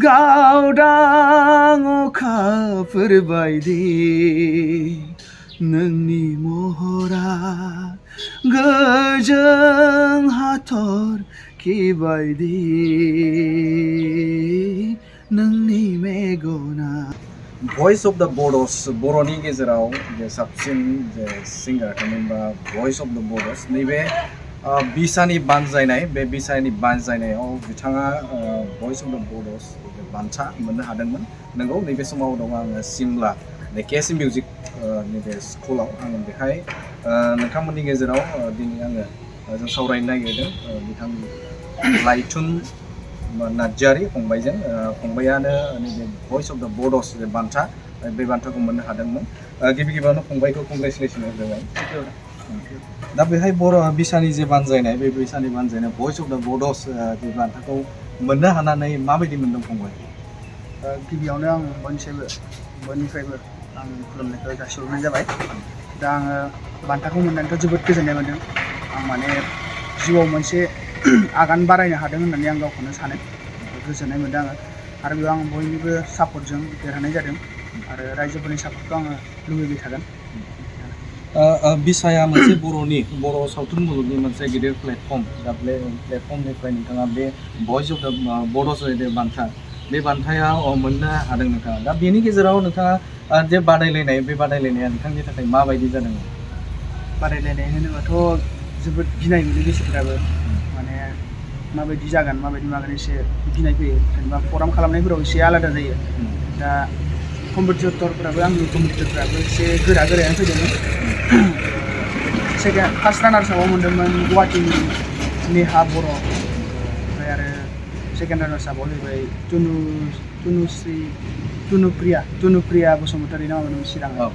गावदां अखाफोरबायदि नोंनि महरा गोजों हाथरखि बायदि नोंनि मेगना भइस अफ द बड'स बर'नि गेजेराव जे साबसिन जे सिंगार थामहिनबा भइस अफ द बड'स नैबे बिसानि बानजायनाय बे बिसानि बानजायनायाव बिथाङा भइस अफ द बड'स बान्था मोननो हादोंमोन। नंगौ नैबे समाव दङ आङो सिमला केएसि मिउजिक नैबे स्कुलाव आङो बेहाय नोंथांमोननि गेजेराव दिनै आङो जों सावरायनो नागिरदों बिथांनि लाइथुन नार्जारि फंबायजों फंबायानो नैबे भइस अफ द बड'स जे बान्था बे बान्थाखौ मोननो हादोंमोन। गिबि गिबियावनो फंबायखौ कंग्रेचुलेसन होग्रोबाय। दा बेहाय बर' बिसानि जे बानजायनाय बे बिसानि बानजायनाय भइस अफ द बड'स जे बान्थाखौ मोननो हानानै माबायदि मोनदों फंबाय? गिबियावनो आं बयनिफ्रायबो आं खुलुमनायखौ जासिहरनाय जाबाय। दा आङो बान्थाखौ मोननानैथ' जोबोद गोजोननाय मोन्दों। आं माने जिउआव मोनसे आगान बारायनो हादों होननानै आं गावखौनो सानो। गोजोननाय मोन्दों आङो आरो बेयाव आं बयनिबो सापर्टजों देरहानाय जादों आरो रायजोफोरनि सापर्टखौ आङो लुबैबाय थागोन। बिसाया मोनसे बर' सावथुन मुलुगनि मोनसे गिदिर प्लेटफर्म। दा बे प्लेटफर्मनिफ्राय नोंथाङा बे भइस अफ द बड'स बान्था बे बान्थायाव मोननो हादों नोंथाङा। दा बेनि गेजेराव नोंथाङा जे बादायलायनाय बे बादायलायनाया नोंथांनि थाखाय माबायदि जादोंमोन? बादायलायनाय होनोबाथ' जोबोद गिनाय मोनो गोसोफोराबो। माने माबायदि जागोन माबायदि मागोन एसे गिनाय फैयो। जेनेबा प्रग्राम खालामनायफोराव एसे आलादा जायो। दा कम्पिटिटरफोराबो आंनि कम्पिटिटरफोराबो एसे गोरायानो फैदोंमोन। फार्स्ट रानार्सआपआव मोन्दोंमोन गुवाहाटीनि नेहा बर'। ओमफ्राय आरो सेकेन्ड रानार्सआपआव जाहैबाय तनुप्रिया बसुमतारी ना मामोन चिराङाव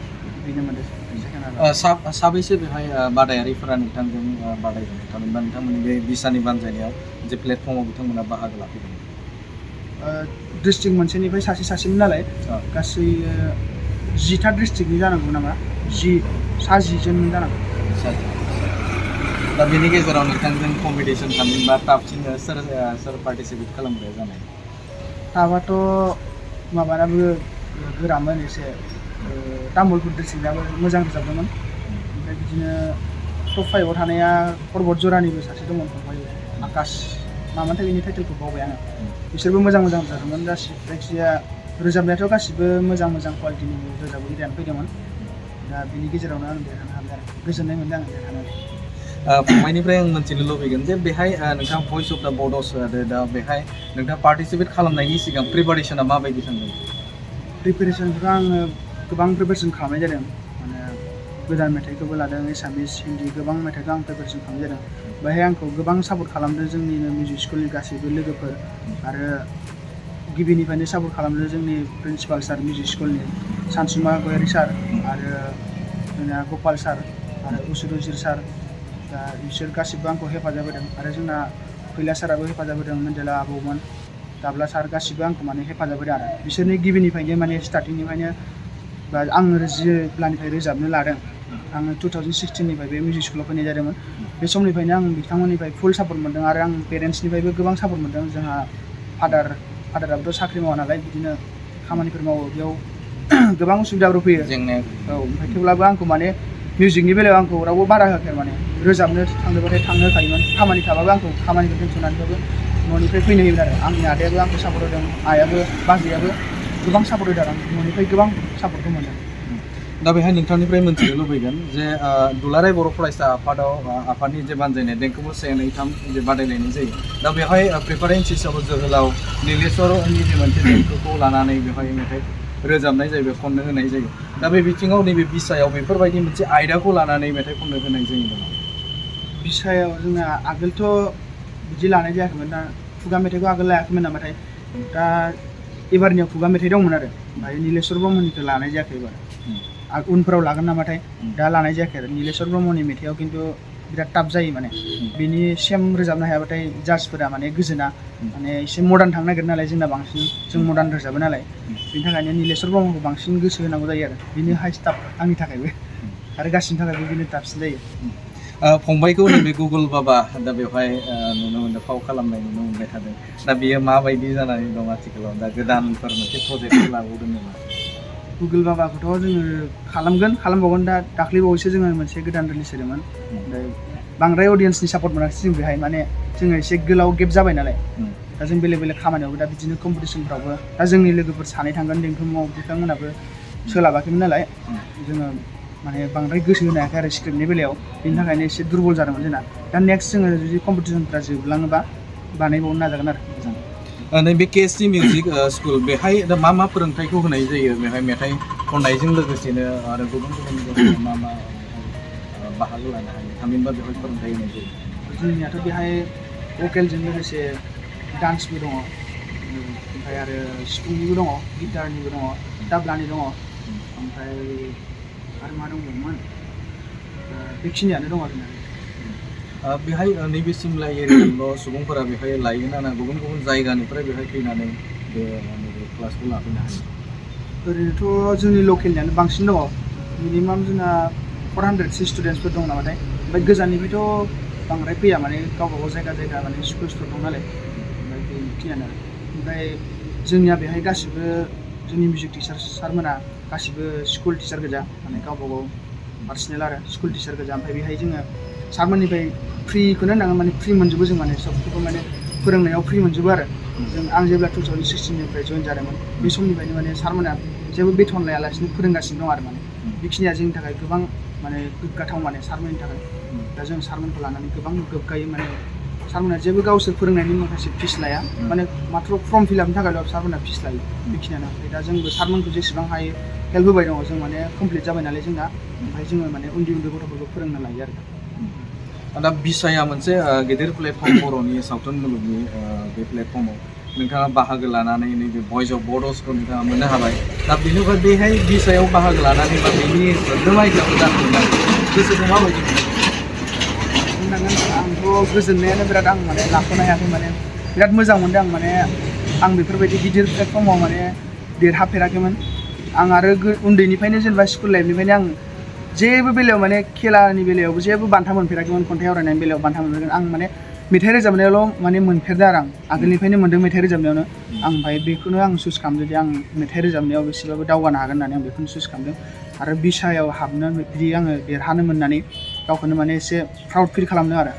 बेनो मोनदों सेकेन्ड रानार्स। साबैसे बेहाय बादायारिफोरा नोंथांजों बादायदों थामहिनबा नोंथांमोननि बे बिसानि बानजायनायाव जे प्लेटफर्माव बिथांमोना बाहागो लाफैदों? डिस्ट्रिक्ट मोनसेनिफ्राय सासेमोन नालाय गासै 10था डिस्ट्रिक्टनि जानांगौ नामा 10 जनमोन जानांगौ। दा बेनि गेजेराव नोंथांजों कम्पिटिसन थामहिनबा टाफसिन सोर पार्टिसिपेट खालामग्रा जानाय? टाफआथ' माबानाबो गोरामोन एसे तामुलपुर डिस्ट्रिक्टआबो मोजां रोजाबदोंमोन। ओमफ्राय बिदिनो टप 5आव थानाया पर्बत जरानिबो सासे दंमोन फंबाय आकाश मामोनथाय बेनि टाइटेलखौ बावबाय आङो। बिसोरबो मोजां रोजाबदोंमोन। जायखिजाया रोजाबनायाथ' गासिबो मोजां कुवालिटिनि रोजाबगिरियानो फैदोंमोन। दा बिनि गेजेरावनो आं देरहानो हाबाय आरो गोजोननाय मोन्दों आं देरहानानै। फंबायनिफ्राय आं मिथिनो लुबैगोन जे बेहाय नोंथाङा भइस अफ द बड'स दा बेहाय नोंथाङा पार्टिसिपेट खालामनायनि सिगां प्रिपारेसना माबायदि थांदों? प्रिपेरेसनखौ आङो गोबां प्रिपेरेसन खालामनाय जादों। माने गोदान मेथाइखौबो लादों एसामिस हिन्दी गोबां मेथाइखौ आं प्रिपेरेसन खालामनाय जादों। बेहाय आंखौ गोबां सापर्ट खालामदों जोंनिनो मिउजिक स्कुलनि गासैबो लोगोफोर आरो गिबिनिफ्रायनो सापर्ट खालामदों जोंनि प्रिन्सिपाल सार मिउजिक स्कुलनि सानसुमा गयारि सार आरो जोंना गपाल सार आरो उसुरुजिर सार। दा बिसोर गासिबो आंखौ हेफाजाब होदों आरो जोंना फैला साराबो हेफाजाब होदों मेन्देला आबौमोन दाब्ला सार गासिबो आंखौ माने हेफाजाब होदों आरो बिसोरनि गिबिनिफ्रायनो माने स्टार्टिंनिफ्रायनो बा आङो जेब्लानिफ्राय रोजाबनो लादों आङो 2016निफ्राय बे मिउजिक स्कुलाव फैनाय जादोंमोन। बे समनिफ्रायनो आं बिथांमोननिफ्राय फुल सापर्ट मोन्दों आरो आं पेरेन्टसनिफ्रायबो गोबां सापर्ट मोन्दों। जोंहा फादाराबोथ' साख्रि मावा नालाय बिदिनो खामानिफोर मावो बेयाव गोबां उसुबिदाफोर फैयो जेंनाया। ओमफ्राय थेवब्लाबो आंखौ माने मिउजिकनि बेलायाव आंखौ रावबो बादा होआखै माने रोजाबनो थांनोबाथाय थांनो होखायोमोन। खामानि थाबाबो आंखौ खामानिखौ दोनथ'नानैबाबो न'निफ्राय फैनो होयोमोन आरो आंनि आदायाबो आंखौ सापर्ट होदों आइयाबो बाजैयाबो गोबां सापर्ट होदों आरो आं न'निफ्राय गोबां सापर्टखौ मोनदों। दा बेहाय नोंथांनिफ्राय मोनथिनो लुबैगोन जे दुलाराय बर' फरायसा आफादनि जे बानजायनाय देंखो मोसानाय 2-3 जे बादायलायनाय जायो दा बेवहाय प्रिफारेन्स हिसाबै जोहोलाव नीलेश्वरनि जे मोनसे देंखोखौ लानानै बेवहाय मेथाइ रोजाबनाय जायो खननो होनाय जायो। दा बे बिथिङाव नैबे बिसायाव बेफोरबायदि मोनसे आयदाखौ लानानै मेथाइ खननो होनाय जायो नामा? बिसायाव जोंना आगोलथ' बिदि लानाय जायाखैमोन। दा खुगा मेथाइखौ आगोल लायाखैमोन नामाथाय दा एबारनियाव खुगा मेथाइ दंमोन आरो ओमफ्राय नीलेश्वर ब्रह्मनिखौ लानाय जायाखै एबार उनफोराव लागोन नामाथाय दा लानाय जायाखै आरो नीलेश्वर ब्रह्मनि मेथाइआव खिन्थु बिराद टाफ जायो माने बिनि सेम रोजाबनो हायाबाथाय जाजफोरा माने गोजोना माने एसे मडार्न थांनो नागिरो नालाय जोंना बांसिन जों मडार्न रोजाबो नालाय बिनि थाखायनो नीलेश्वर ब्रह्मखौ बांसिन गोसो होनांगौ जायो आरो बेनो हाइस्ट टाफ आंनि थाखायबो आरो गासिनि थाखायबो बेनो टाफसिन जायो। फंबायखौ नैबे गुगल बाबा दा बेवहाय नुनो मोनदों फाव खालामनाय नुनो मोनबाय थादों दा बियो माबायदि जानानै दं आथिखालाव दा गोदानफोर मोनसे प्रजेक्ट लाबोदों नामा गुगल बाबाखौथ' जोङो खालामबावगोन दा दाख्लैबावैसो जोङो मोनसे गोदान रिलिज होदोंमोन ओमफ्राय बांद्राय अडियन्सनि सापर्ट मोनाखिसै जों बेहाय माने जोङो एसे गोलाव गेप जाबाय नालाय दा जों बेलेग बेलेग खामानियावबो दा बिदिनो कम्पिटिसनफ्रावबो दा जोंनि लोगोफोर सानै थांगोन देंखोमुआव बिथांमोनाबो सोलाबाखैमोन नालाय जोङो माने बांद्राय गोसो होनो हायाखै आरो स्क्रिप्टनि बेलायाव बेनि थाखायनो एसे दुरबल जादोंमोन जोंना दा नेक्स्ट जोङो जुदि कम्पिटिसनफ्रा जोबलाङोबा बानायबावनो नाजागोन आरो मोजां नैबे केएसटि मिउजिक स्कुल बेहाय दा मा फोरोंथाइखौ होनाय जायो बेहाय मेथाइ खननायजों लोगोसेनो आरो गुबुन मा बाहागो लानो हायो थामहिनबा बेहाय फोरोंथाइ होनाय जायो जोंनियाथ' बेहाय भकेलजों लोगोसे डान्सबो दङ ओमफ्राय आरो सिफुंनिबो दङ गिटारनिबो दङ ताब्लानि दङ ओमफ्राय आरो मा दंबावोमोन बेखिनियानो दं आरोना बेहाय नैबे सिमला एरियानिल' सुबुंफोरा बेहाय लायो ना गुबुन गुबुन जायगानिफ्राय बेहाय फैनानै बे क्लासखौ लाफैनो हायो ओरैनोथ' जोंनि लकेलनियानो बांसिन दङ मिनिमाम जोंना 400 स्टुडेन्टसफोर दं नामाथाय ओमफ्राय गोजाननिफ्रायथ' बांद्राय फैया माने गावबागाव जायगा माने स्कुलसफोर दं नालाय ओमफ्राय बेखिनियानो ओमफ्राय जोंनिया बेहाय गासिबो जोंनि मिउजिक टिचार सारमोना गासिबो स्कुल टिचार गोजा माने गावबागाव पार्सनेल आरो स्कुल टिचार गोजा ओमफ्राय बेहाय जोङो सारमोननिफ्राय फ्रिखौनो होनांगोन माने फ्रि मोनजोबो जों माने सबखौबो माने फोरोंनायाव फ्रि मोनजोबो आरो आं जेब्ला 2016निफ्राय जइन जादोंमोन बे समनिफ्रायनो माने सारमोना जेबो बेथन लायालासिनो फोरोंगासिनो दं आरो माने बेखिनिया जोंनि थाखाय गोबां माने गोग्गाथाव माने सारमोननि थाखाय दा जों सारमोनखौ लानानै गोबां गोग्गायो माने सारमोना जेबो गावसोर फोरोंनायनि माखासे फिस लाया माने माथ्र फर्म फिलआपनि थाखायल' सारमोना फिस लायो बेखिनियानो ओमफ्राय दा जोंबो सारमोनखौ जेसेबां हायो हेल्प होबाय दङ जों माने कमप्लिट जाबाय नालाय जोंना ओमफ्राय जोङो माने उन्दै गथ'फोरखौ फोरोंनो लायो आरो दा बिसाया मोनसे गेदेर प्लेटफर्म बर'नि सावथुन मुलुगनि बे प्लेटफर्माव नोंथाङा बाहागो लानानै नैबे भइस अफ बड'सखौ नोंथाङा मोननो हाबाय दा बेनिफ्राय बेहाय बिसायाव बाहागो लानानै बा बेनि सोद्रोमा हिसाबै जाफुंनानै गोसोखौ माबायदि बुंनांगोन आंथ' गोजोननायानो बिराद आं माने लाख'नो हायाखै माने बिराद मोजां मोनदों आं माने आं बेफोरबायदि गिदिर प्लेटफर्माव माने देरहाफेराखैमोन आं आरो उन्दैनिफ्रायनो जेनेबा स्कुल लाइफनिफ्रायनो आं जेबो बेलायाव माने खेलानि बेलायावबो जेबो बान्था मोनफेराखैमोन खन्थाइ आवरायनायनि बेलायाव बान्था मोनफेराखै आं माने मेथाइ रोजाबनायावल' माने मोनफेरदों आरो आं आगोलनिफ्रायनो मोन्दों मेथाइ रोजाबनायावनो आं ओमफ्राय बेखौनो आं चुज खालामदों जे आं मेथाइ रोजाबनायाव एसेबाबो दावगानो हागोन होननानै आं बेखौनो चुज खालामदों आरो बिसायाव हाबनो बिदि आङो देरहानो मोननानै गावखौनो माने एसे प्राउड फिल खालामदों आरो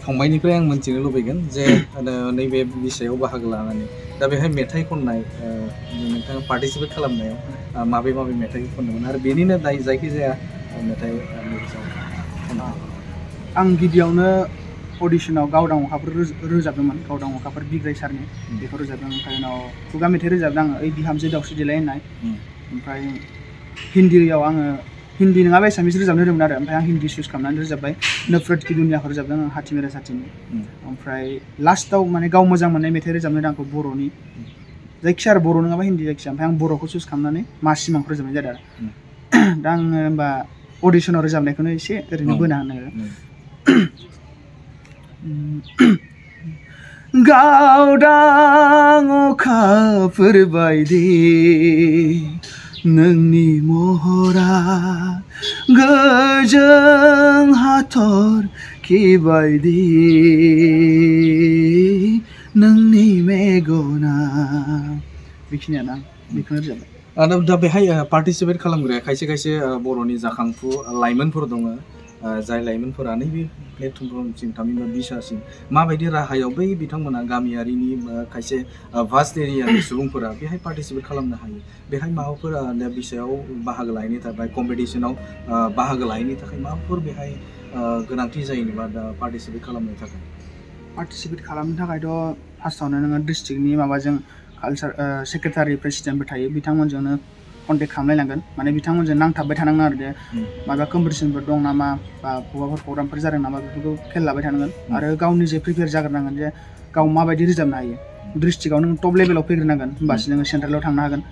फंबायनिफ्राय आं मोनथिनो लुबैगोन जे नैबे बिसायाव बाहागो लानानै दा बेहाय मेथाइ खननाय नोंथाङा पार्टिसिपेट खालामनायाव माबे मेथाइखौ खनदोंमोन आरो बेनिनो जायखिजाया मेथाइ आं गिबियावनो अडिसनाव गावदां अखाफोर रोजाबदोंमोन गावदां अखाफोर बिग्राय सारनि बेखौ रोजाबदों ओमफ्राय उनाव खुगा मेथाइ रोजाबदों आङो ओइ बिहामजो दावस्रि देलाय होननाय ओमफ्राय हिन्दीयाव आङो हिन्दी नङाबा एसामिस रोजाबनो होदोंमोन आरो ओमफ्राय आं हिन्दी चुज खालामनानै रोजाबबाय नफरत की दुनियाखौ रोजाबदों आं हाथि मेरा साथिनि ओमफ्राय लास्टआव माने गाव मोजां मोननाय मेथाइ रोजाबनो होदों आंखौ बर'नि जायखिया आरो बर' नङाबा हिन्दी जायखिया ओमफ्राय आं बर'खौ चुज खालामनानै मा सिमांखौ रोजाबनाय जादों आरो दा आङो होमबा अडिसनाव रोजाबनायखौनो एसे ओरैनो बोना होनो गावदां अखाफोर बायदि नोंनि महरा गोजों हाथरखि बायदि नोंनि मेगना बेखिनियानो आं बेखौनो रोजाबबाय दा बेहाय पार्टिसिपेट खालामग्राया खायसे बर'नि जाखांफु लाइमोनफोर दङ जाय लाइमोनफोरा नैबे प्लेटफर्मसिम थामहिनबा बिसासिम माबायदि राहायाव बै बिथांमोना गामियारिनि खायसे भास्ट एरियानि सुबुंफोरा बेहाय पार्टिसिपेट खालामनो हायो बेहाय माबाफोर बिसायाव बाहागो लायैनि थाखाय कम्पिटिसनाव बाहागो लायैनि थाखाय माबाफोर बेहाय गोनांथि जायो नामा दा पार्टिसिपेट खालामनो थाखाय थाखायथ' फार्स्टआवनो नोङो डिस्ट्रिक्टनि माबाजों कालचार सेक्रेटारि प्रेसिडेन्टबो थायो बिथांमोनजोंनो कन्टेक्ट खालामलायनांगोन माने बिथांमोनजों नांथाबबाय थानांगोन आरो जे माबा कम्पिटिसनफोर दं नामा बा बबाफोर प्रग्रामफोर जादों नामा बेफोरखौ खेल लाबाय थानांगोन आरो गावनि जे प्रिपेयार जाग्रोनांगोन जे गाव माबायदि रोजाबनो हायो डिस्ट्रिक्टआव नों टप लेभेलाव फैग्रोनांगोन होमबासो नोङो सेन्ट्रेलाव थांनो हागोन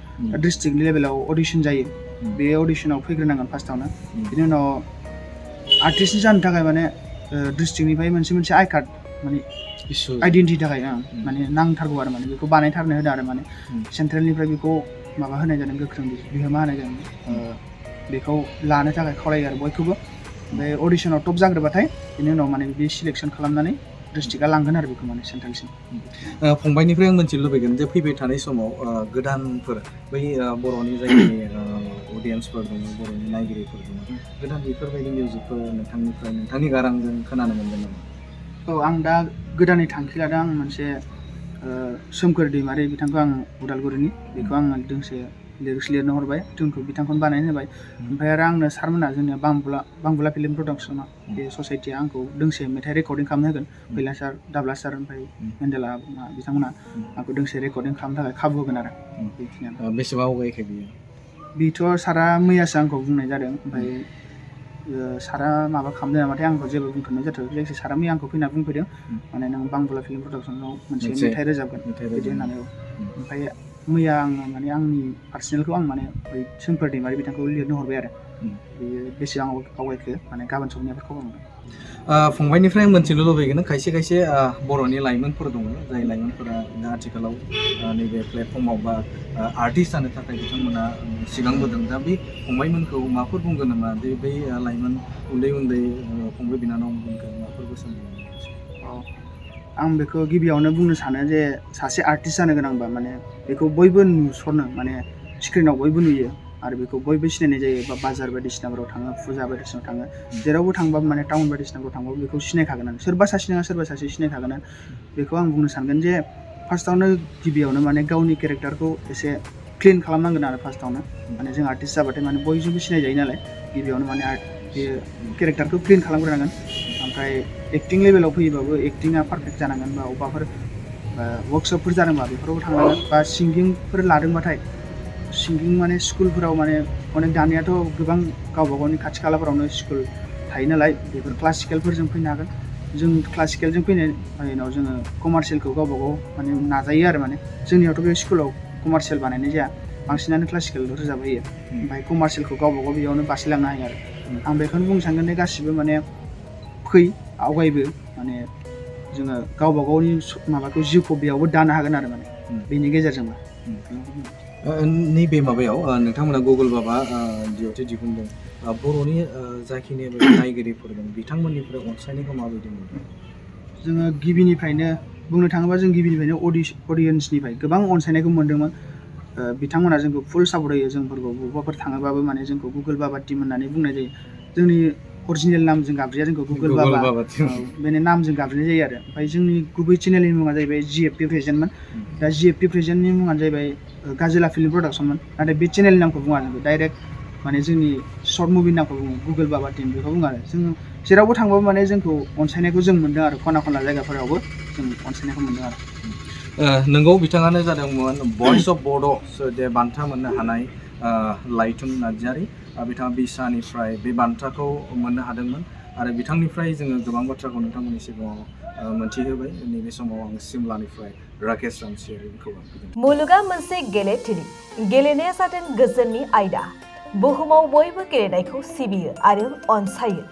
डिस्ट्रिक्ट लेभेलाव अडिसन जायो बे अडिसनाव फैग्रोनांगोन फार्स्टआवनो बिनि उनाव आर्टिस्ट जानो थाखाय माने डिस्ट्रिक्टनिफ्राय मोनसे आइ कार्ड माने आइडेन्टिटिनि थाखाय माने नांथारगौ आरो माने बेखौ बानायथारनो होदों आरो माने सेन्ट्रेलनिफ्राय बेखौ माबा होनाय जादों गोख्रों बिहोमा होनाय जादों बेखौ लानो थाखाय खावलायो आरो बयखौबो ओमफ्राय अडिशनाव टप जाग्रोबाथाय बेनि उनाव माने बे सिलेक्सन खालामनानै डिस्ट्रिक्टआ लांगोन आरो बेखौ माने सेन्ट्रेलसिम। फंबायनिफ्राय आं मोनथिनो लुबैगोन जे फैबाय थानाय समाव गोदानफोर बै बर'नि जायगानि अडियेन्सफोर दङ, बर'नि नायगिरिफोर दङ, गोदान बेफोरबायदि मिउजिकफोर नोंथांनि गारांजों खोनानो मोनगोन नामा? औ, आं दा गोदानै थांखि लादों। आं मोनसे सोमखोर दैमारि बिथांखौ आं उदालगुरिनि बेखौ आङो दोंसे लिरिक्स लिरनो हरबाय, टिउनखौ बिथांखौनो बानायनो होबाय। ओमफ्राय आरो आंनो सारमोना जोंनिया बांबुला फिल्म प्रडाक्सना बे ससाइटिया आंखौ दोंसे मेथाइ रेकर्डिं खालामनो होगोन। फैला सार, दाब्ला सार, ओमफ्राय मेन्देला बिथांमोना आंखौ दोंसे रेकर्डिं खालामनो थाखाय खाबु होगोन आरो बेखिनियानो। बेसेबां आवगायखो बियो? बेथ' सारा मैयासो आंखौ बुंनाय जादों। ओमफ्राय सारा माबा खालामदों नामाथाय आंखौ जेबो बुंथ'नाय जाथ'वाखै। जायखिया सारा मैया आंखौ फैना बुंफैदों माने नों बांबुला फिल्म प्रडाक्सनाव मोनसे मेथाइ रोजाबगोन बिदि होननानै। ओमफ्राय मैया आङो माने आंनि पार्सनेलखौ आं माने बै सोमखोर दैमारि बिथांखौ लिरनो हरबाय आरो बेयो बेसेबां आवगायखो माने गाबोन समनियाबो खबर मोनगोन। फंबायनिफ्राय आं मोनथिनो लुबैगोन खायसे बर'नि लाइमोनफोर दङ, जाय लाइमोनफोरा आथिखालाव नैबे प्लेटफर्माव बा आर्टिस्ट जानो थाखाय बिथांमोना सिगांबोदों। दा बे फंबायमोनखौ माफोर बुंगोन नामा? जे बै लाइमोन उन्दै फंबाय बिनानावमोनखौ माफोर बोसोन होगोन? आं बेखौ गिबियावनो बुंनो सानो जे सासे आर्टिस्ट जानो गोनांबा माने बेखौ बयबो नुसनो, माने स्क्रिनाव बयबो नुयो आरो बेखौ बयबो सिनायनाय जायो। बा बाजार बायदिसिनाफोराव थाङो, फुजा बायदिसिनाव थाङो, जेरावबो थांबाबो माने टाउन बायदिसिनाफोराव थांबाबो बेखौ सिनायखागोनानो। सोरबा सासे नङा सोरबा सासे सिनायखागोनानो। बेखौ आं बुंनो सानगोन जे फार्स्टआवनो गिबियावनो माने गावनि केरेक्टारखौ एसे क्लिन खालामनांगोन आरो फार्स्टआवनो। माने जों आर्टिस्ट जाबाथाय माने बयजोंबो सिनायजायो नालाय, गिबियावनो माने बे केरेक्टारखौ क्लिन खालामग्रोनांगोन। ओमफ्राय एक्टिं लेभेलाव फैयोबाबो एक्टिङा पारफेक्ट जानांगोन। बा अबेबाफोर वर्कशपफोर जादोंबा बेफोरावबो थांनांगोन। बा सिंगिंफोर लादोंबाथाय सिंगिं माने स्कुलफोराव माने अनेक दानियाथ' गोबां गावबा गावनि खाथि खालाफोरावनो स्कुल थायो नालाय, बेफोर क्लासिकेलफोरजों फैनो हागोन। जों क्लासिकेलजों फैनायनि उनाव जोङो कमार्शियेलखौ गावबा गाव माने नाजायो आरो। माने जोंनियावथ' बे स्कुलाव कमार्शियेल बानायनाय जाया, बांसिनानो क्लासिकेल रोजाबहोयो। ओमफ्राय कमार्शियेलखौ गावबा गाव बेयावनो बारस्लायलांनो हायो आरो। आं बेखौनो बुंनो सानगोन दे गासिबो माने फै आवगायबो, माने जोङो गावबा गावनि माबाखौ जिउखौ बेयावबो दानो हागोन आरो माने बेनि गेजेरजोंबो। नैबे माबायाव नोंथांमोना गुगोल बाबा डिअटि दिहुनदों, बर'नि जाखिनि नायगिरिफोर दं बिथांमोननिफ्राय अनसायनायखौ माबायदि मोनदों? जोङो गिबिनिफ्रायनो बुंनो थाङोबा जों गिबिनिफ्रायनो अडियेन्सनिफ्राय गोबां अनसायनायखौ मोन्दोंमोन। बिथांमोना जोंखौ फुल सापर्ट होयो। जोंफोरखौ बबेबाफोर थाङोबाबो माने जोंखौ गुगोल बाबा टिम होननानै बुंनाय जायो। जोंनि अरिजिनेल नामजों गाबज्रिया, जोंखौ गुगोल बाबा बेनि नामजों गाबज्रिनाय जायो आरो। ओमफ्राय जोंनि गुबै चेनेलनि मुङा जाहैबाय GFP प्रेजेन्टमोन। दा GFP प्रेजेन्टनि मुङानो जाहैबाय गाजिला फिल्म प्रडाक्सनमोन। नाथाय बे चेनेलनि नामखौ बुङा, जोंखौ डाइरेक्ट माने जोंनि सर्ट मुभिनि नामखौ बुङो, गुगोल बाबा टिम बेखौ बुङो आरो। जों जेरावबो थांबाबो माने जोंखौ अनसायनायखौ जों मोन्दों आरो। खना खनला जायगाफोरावबो जों अनसायनायखौ मोन्दों आरो। नोंगौ, बिथाङानो जादोंमोन भइस अफ बड' बान्था मोननो हानाय लाइथुन नार्जारि। बिथाङा बिसानिफ्राय बे बान्थाखौ मोननो हादोंमोन आरो बिथांनिफ्राय जोङो गोबां बाथ्राखौ नोंथांमोननि सिगाङाव मोनथिहोबाय। नैबे समाव आं सिमलानिफ्राय राकेश रामसियारिखौ मुलुगा मोनसे गेलेथिलि, गेलेनाया जादों गोजोननि आयदा। बुहुमाव बयबो गेलेनायखौ सिबियो आरो अनसायो।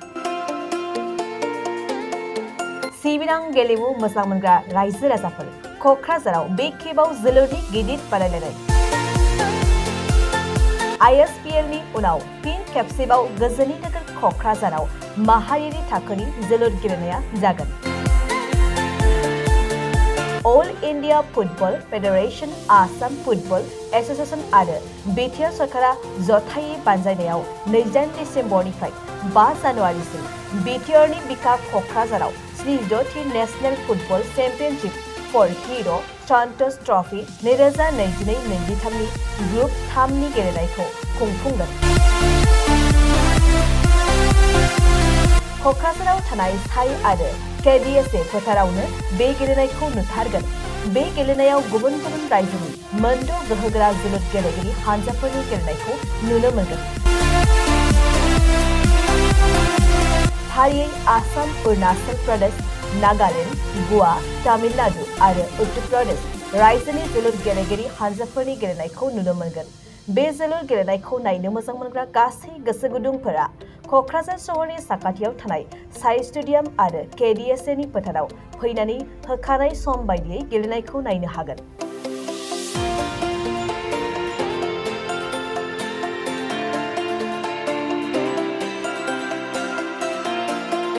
सिबिनां गेलेमु मोजां मोनग्रा रायजो राजाफोर, क'क्राझाराव बे खेबाव जोलुरनि गिदिर बादायलायनाय। ISPLनि उनाव फिन खेबसेबाव गोजोननि नोगोर क'क्राझाराव माहारियारि थाखोनि जोलुर गेलेनाया जागोन। All India Football Federation, Assam football association आरो बिटिआर सरकारा जथायै बानजायनायाव 28 डिसेम्बरनिफ्राय 5 जानुवारिसिम बिटिआरनि बिखा क'क्राझाराव 76थि नेशनेल फुटबल चेम्पियनशिप फर हिर' सन्तोष ट्रफि 2022-23 ग्रुप 3नि गेलेनायखौ खुंफुंगोन। क'क्राझाराव थानाय साई आरो KDSA फोथारावनो बे गेलेनायखौ नुथारगोन। बे गेलेनायाव गुबुन गुबुन रायजोनि मोनद' गोहोगोरा जोलुर गेलेगिरि हानजाफोरनि गेलेनायखौ नुनो मोनगोन। फारियै आसाम, अरुणाचल प्रदेश, नागालेण्ड, गवा, तामिलनाडु आरो उत्तर प्रदेश रायजोनि जोलुर गेलेगिरि हानजाफोरनि गेलेनायखौ नुनो मोनगोन। बे जोलुर गेलेनायखौ नायनो मोजां मोनग्रा गासै गोसो गुदुंफोरा क'क्राझार सहरनि साखाथियाव थानाय साई स्टेडियाम आरो KDSAनि फोथाराव फैनानै होखानाय सम बायदियै गेलेनायखौ नायनो हागोन।